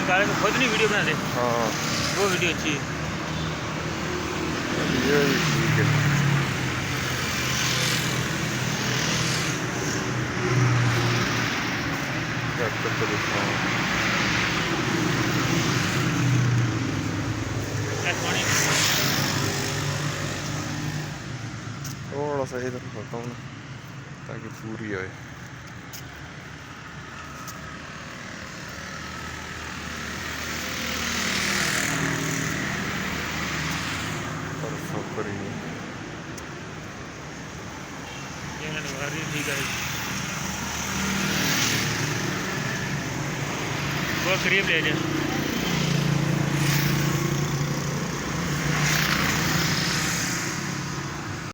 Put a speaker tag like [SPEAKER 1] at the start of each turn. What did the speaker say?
[SPEAKER 1] गाड़ी में खुद नहीं वीडियो बना दे।
[SPEAKER 2] हाँ
[SPEAKER 1] वो वीडियो अच्छी है।
[SPEAKER 2] ये भी ठीक है। थोड़ा सा इधर करता हूँ ताकि पूरी आए।
[SPEAKER 1] ठीक है, बहुत करीब ले जाए।